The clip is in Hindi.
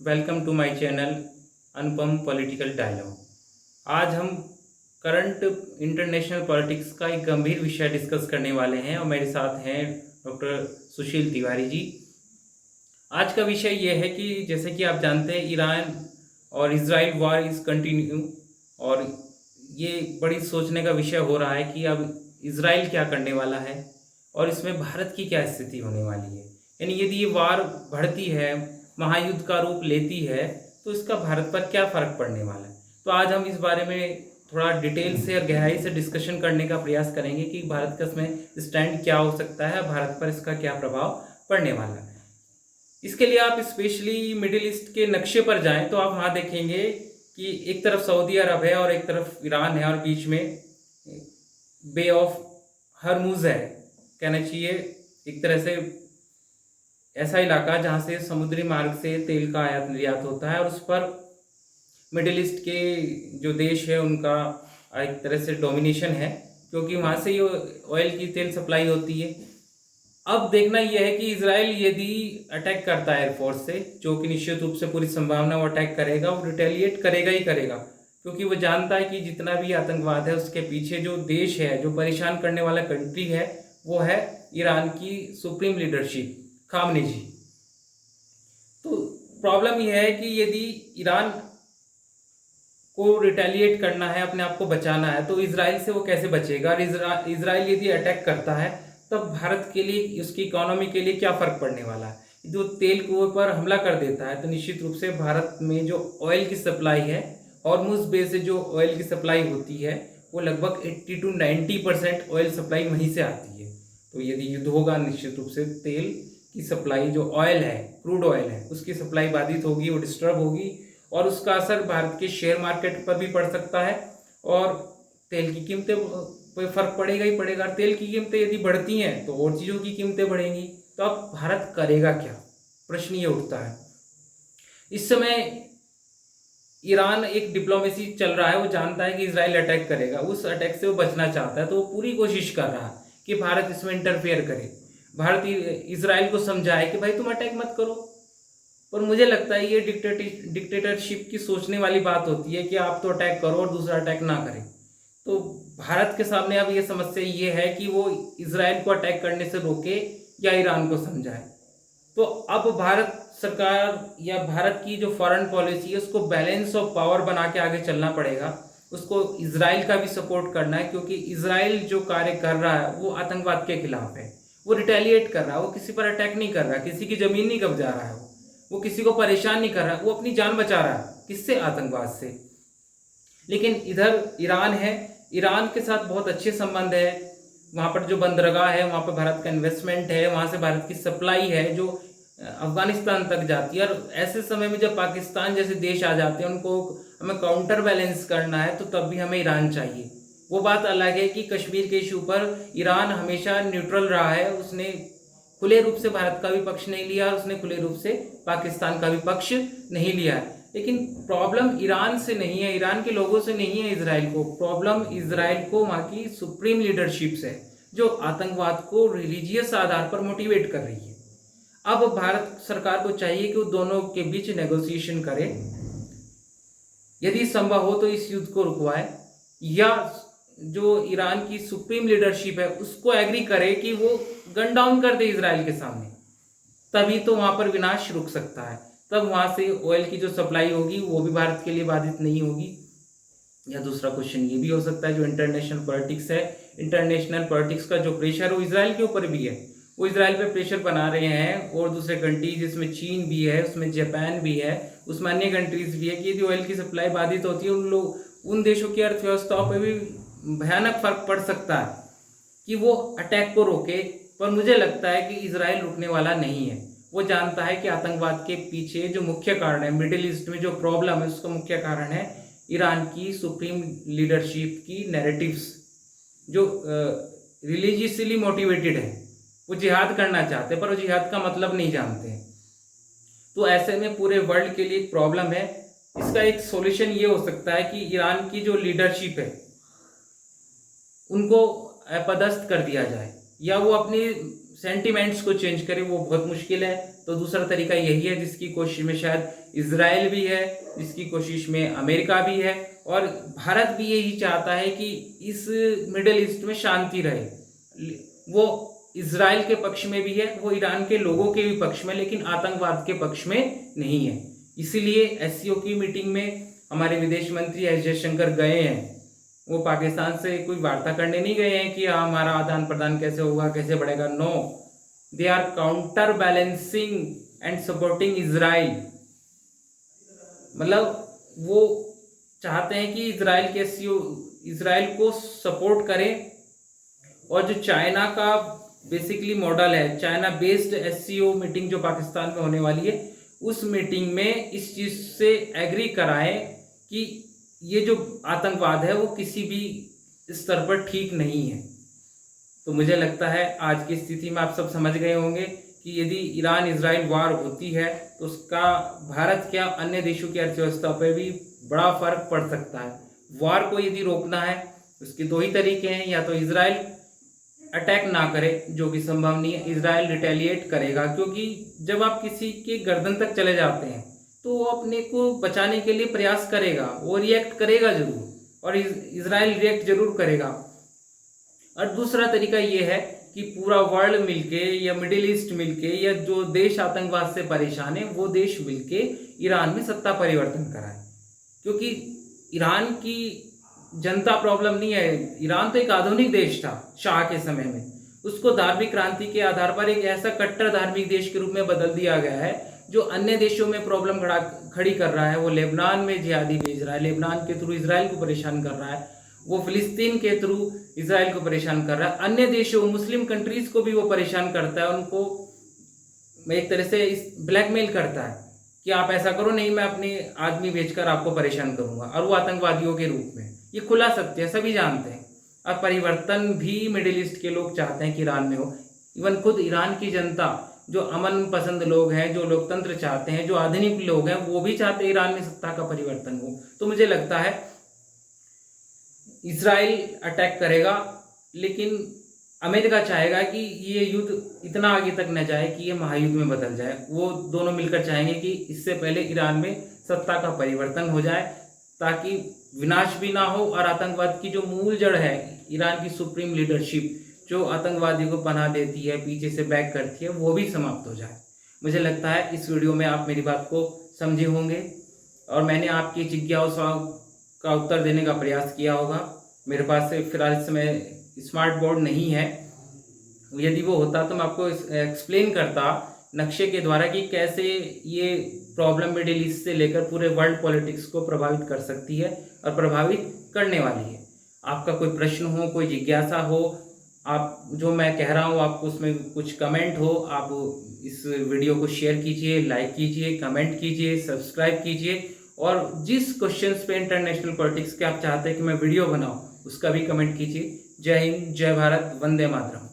Welcome to my channel Anupam political dialogue. आज हम करंट इंटरनेशनल पॉलिटिक्स का एक गंभीर विषय डिस्कस करने वाले हैं और मेरे साथ हैं डॉक्टर सुशील तिवारी जी। आज का विषय यह है कि जैसे कि आप जानते हैं ईरान और इजराइल वॉर इज़ कंटिन्यू और ये बड़ी सोचने का विषय हो रहा है कि अब इजराइल क्या करने वाला है और इसमें भारत की क्या स्थिति होने वाली है। यानी यदि ये वार बढ़ती है, महायुद्ध का रूप लेती है, तो इसका भारत पर क्या फ़र्क पड़ने वाला है। तो आज हम इस बारे में थोड़ा डिटेल से और गहराई से डिस्कशन करने का प्रयास करेंगे कि भारत का इसमें स्टैंड क्या हो सकता है, भारत पर इसका क्या प्रभाव पड़ने वाला है। इसके लिए आप स्पेशली मिडिल ईस्ट के नक्शे पर जाएं तो आप वहाँ देखेंगे कि एक तरफ सऊदी अरब है और एक तरफ ईरान है और बीच में बे ऑफ हरमुज है, कहना चाहिए एक तरह से ऐसा इलाका जहाँ से समुद्री मार्ग से तेल का आयात निर्यात होता है और उस पर मिडिल ईस्ट के जो देश है उनका एक तरह से डोमिनेशन है, क्योंकि वहाँ से ये ऑयल की तेल सप्लाई होती है। अब देखना यह है कि इजराइल यदि अटैक करता है एयरफोर्स से, जो कि निश्चित रूप से पूरी संभावना वो अटैक करेगा, वो रिटेलिएट करेगा ही करेगा, क्योंकि वो जानता है कि जितना भी आतंकवाद है उसके पीछे जो देश है, जो परेशान करने वाला कंट्री है, वो है ईरान की सुप्रीम लीडरशिप खामनेजी। तो प्रॉब्लम यह है कि यदि ईरान को रिटेलिएट करना है, अपने आप को बचाना है, तो इजराइल से वो कैसे बचेगा। और इजराइल यदि अटैक करता है तब भारत के लिए, उसकी इकोनॉमी के लिए क्या फ़र्क पड़ने वाला है। जो तेल के ऊपर हमला कर देता है तो निश्चित रूप से भारत में जो ऑयल की सप्लाई है, हॉर्मुज बे से जो ऑयल की सप्लाई होती है, वो लगभग 80 to 90% ऑयल सप्लाई वहीं से आती है। तो यदि युद्ध होगा, निश्चित रूप से तेल की सप्लाई, जो ऑयल है, क्रूड ऑयल है, उसकी सप्लाई बाधित होगी, वो डिस्टर्ब होगी और उसका असर भारत के शेयर मार्केट पर भी पड़ सकता है और तेल की कीमतें पर फर्क पड़ेगा ही पड़ेगा। तेल की कीमतें यदि बढ़ती हैं तो और चीज़ों की कीमतें बढ़ेंगी। तो अब भारत करेगा क्या, प्रश्न ये उठता है। इस समय ईरान एक डिप्लोमेसी चल रहा है, वो जानता है कि इजराइल अटैक करेगा, उस अटैक से वो बचना चाहता है, तो वो पूरी कोशिश कर रहा है कि भारत इसमें इंटरफेयर करे, भारत इजराइल को समझाए कि भाई तुम अटैक मत करो। पर मुझे लगता है ये डिक्टेटरशिप की सोचने वाली बात होती है कि आप तो अटैक करो और दूसरा अटैक ना करे। तो भारत के सामने अब ये समस्या ये है कि वो इजराइल को अटैक करने से रोके या ईरान को समझाए। तो अब भारत सरकार या भारत की जो फॉरेन पॉलिसी है उसको बैलेंस ऑफ पावर बना के आगे चलना पड़ेगा। उसको इजराइल का भी सपोर्ट करना है, क्योंकि इजराइल जो कार्य कर रहा है वो आतंकवाद के खिलाफ है, वो रिटेलिएट कर रहा है, वो किसी पर अटैक नहीं कर रहा, किसी की जमीन नहीं कब्जा रहा है, वो किसी को परेशान नहीं कर रहा, वो अपनी जान बचा रहा है। किससे? आतंकवाद से। लेकिन इधर ईरान है, ईरान के साथ बहुत अच्छे संबंध है, वहाँ पर जो बंदरगाह है वहाँ पर भारत का इन्वेस्टमेंट है, वहाँ से भारत की सप्लाई है जो अफगानिस्तान तक जाती है। और ऐसे समय में जब पाकिस्तान जैसे देश आ जाते हैं, उनको हमें काउंटर बैलेंस करना है, तो तब भी हमें ईरान चाहिए। वो बात अलग है कि कश्मीर के इशू पर ईरान हमेशा न्यूट्रल रहा है, उसने खुले रूप से भारत का भी पक्ष नहीं लिया और उसने खुले रूप से पाकिस्तान का भी पक्ष नहीं लिया है। लेकिन प्रॉब्लम ईरान से नहीं है, ईरान के लोगों से नहीं है इजराइल को, प्रॉब्लम इजराइल को वहाँ की सुप्रीम लीडरशिप से, जो आतंकवाद को रिलीजियस आधार पर मोटिवेट कर रही है। अब भारत सरकार को चाहिए कि वो दोनों के बीच नेगोशिएशन करे, यदि संभव हो तो इस युद्ध को रुकवाए, या जो ईरान की सुप्रीम लीडरशिप है उसको एग्री करे कि वो गन डाउन कर दे इजराइल के सामने, तभी तो वहां पर विनाश रुक सकता है। तब वहां से ऑयल की जो सप्लाई होगी वो भी भारत के लिए बाधित नहीं होगी। या दूसरा क्वेश्चन ये भी हो सकता है, जो इंटरनेशनल पॉलिटिक्स है, इंटरनेशनल पॉलिटिक्स का जो प्रेशर है वो इजराइल के ऊपर भी है, वो इजराइल पे प्रेशर बना रहे हैं और दूसरे कंट्रीज, जिसमें चीन भी है, उसमें जापान भी है, उसमें अन्य कंट्रीज भी है, कि यदि ऑयल की सप्लाई बाधित होती है उन देशों की अर्थव्यवस्थाओं पर भी भयानक फर्क पड़ सकता है कि वो अटैक को रोके। पर मुझे लगता है कि इजराइल रुकने वाला नहीं है, वो जानता है कि आतंकवाद के पीछे जो मुख्य कारण है, मिडिल ईस्ट में जो प्रॉब्लम है उसका मुख्य कारण है ईरान की सुप्रीम लीडरशिप की नैरेटिव्स, जो रिलीजियसली मोटिवेटेड है। वो जिहाद करना चाहते हैं पर वो जिहाद का मतलब नहीं जानते हैं। तो ऐसे में पूरे वर्ल्ड के लिए एक प्रॉब्लम है। इसका एक सॉल्यूशन ये हो सकता है कि ईरान की जो लीडरशिप है उनको अपदस्थ कर दिया जाए, या वो अपनी सेंटिमेंट्स को चेंज करे वो बहुत मुश्किल है। तो दूसरा तरीका यही है जिसकी कोशिश में शायद इजराइल भी है, जिसकी कोशिश में अमेरिका भी है, और भारत भी यही चाहता है कि इस मिडिल ईस्ट में शांति रहे। वो इजराइल के पक्ष में भी है, वो ईरान के लोगों के भी पक्ष में, लेकिन आतंकवाद के पक्ष में नहीं है। इसीलिए एससीओ की मीटिंग में हमारे विदेश मंत्री एस जयशंकर गए हैं। वो पाकिस्तान से कोई वार्ता करने नहीं गए हैं कि हमारा आदान प्रदान कैसे होगा, कैसे बढ़ेगा। No, they are counterbalancing and supporting Israel. मतलब वो चाहते हैं कि इजराइल के एससीओ इजराइल को सपोर्ट करें, और जो चाइना का बेसिकली मॉडल है, चाइना बेस्ड एससीओ मीटिंग जो पाकिस्तान में होने वाली है, उस मीटिंग में इस चीज से एग्री कराएं कि ये जो आतंकवाद है वो किसी भी स्तर पर ठीक नहीं है। तो मुझे लगता है आज की स्थिति में आप सब समझ गए होंगे कि यदि ईरान इजराइल वार होती है तो उसका भारत क्या अन्य देशों की अर्थव्यवस्था पर भी बड़ा फर्क पड़ सकता है। वार को यदि रोकना है उसके दो ही तरीके हैं, या तो इजराइल अटैक ना करे, जो कि संभव नहीं है, इजराइल रिटेलिएट करेगा। क्योंकि जब आप किसी के गर्दन तक चले जाते हैं तो वो अपने को बचाने के लिए प्रयास करेगा, वो रिएक्ट करेगा जरूर, और इजराइल रिएक्ट जरूर करेगा। और दूसरा तरीका ये है कि पूरा वर्ल्ड मिलके या मिडिल ईस्ट मिलके या जो देश आतंकवाद से परेशान है वो देश मिलके ईरान में सत्ता परिवर्तन कराए। क्योंकि ईरान की जनता प्रॉब्लम नहीं है। ईरान तो एक आधुनिक देश था शाह के समय में, उसको धार्मिक क्रांति के आधार पर एक ऐसा कट्टर धार्मिक देश के रूप में बदल दिया गया है जो अन्य देशों में प्रॉब्लम खड़ी कर रहा है। वो लेबनान में जिहादी भेज रहा है, लेबनान के थ्रू इजराइल को परेशान कर रहा है, वो फिलिस्तीन के थ्रू इजराइल को परेशान कर रहा है, अन्य देशों मुस्लिम कंट्रीज को भी वो परेशान करता है, उनको एक तरह से ब्लैकमेल करता है कि आप ऐसा करो, नहीं मैं अपने आदमी भेजकर आपको परेशान करूंगा, और वो आतंकवादियों के रूप में। ये खुला सत्य है, सभी जानते हैं। और परिवर्तन भी मिडिल ईस्ट के लोग चाहते हैं कि ईरान में हो। इवन खुद ईरान की जनता, जो अमन पसंद लोग हैं, जो लोकतंत्र चाहते हैं, जो आधुनिक लोग हैं, वो भी चाहते हैं ईरान में सत्ता का परिवर्तन हो। तो मुझे लगता है इजराइल अटैक करेगा, लेकिन अमेरिका चाहेगा कि ये युद्ध इतना आगे तक न जाए कि ये महायुद्ध में बदल जाए। वो दोनों मिलकर चाहेंगे कि इससे पहले ईरान में सत्ता का परिवर्तन हो जाए, ताकि विनाश भी ना हो, और आतंकवाद की जो मूल जड़ है, ईरान की सुप्रीम लीडरशिप जो आतंकवादी को पनाह देती है, पीछे से बैक करती है, वो भी समाप्त हो जाए। मुझे लगता है इस वीडियो में आप मेरी बात को समझे होंगे और मैंने आपकी जिज्ञासाओं का उत्तर देने का प्रयास किया होगा। मेरे पास से फिलहाल इस समय स्मार्ट बोर्ड नहीं है, यदि वो होता तो मैं आपको एक्सप्लेन करता नक्शे के द्वारा कि कैसे ये प्रॉब्लम मिडिल ईस्ट से लेकर पूरे वर्ल्ड पॉलिटिक्स को प्रभावित कर सकती है और प्रभावित करने वाली है। आपका कोई प्रश्न हो, कोई जिज्ञासा हो, आप जो मैं कह रहा हूँ आपको उसमें कुछ कमेंट हो, आप इस वीडियो को शेयर कीजिए, लाइक कीजिए, कमेंट कीजिए, सब्सक्राइब कीजिए, और जिस क्वेश्चंस पे इंटरनेशनल पॉलिटिक्स के आप चाहते हैं कि मैं वीडियो बनाऊँ उसका भी कमेंट कीजिए। जय हिंद, जय भारत, वंदे मातरम।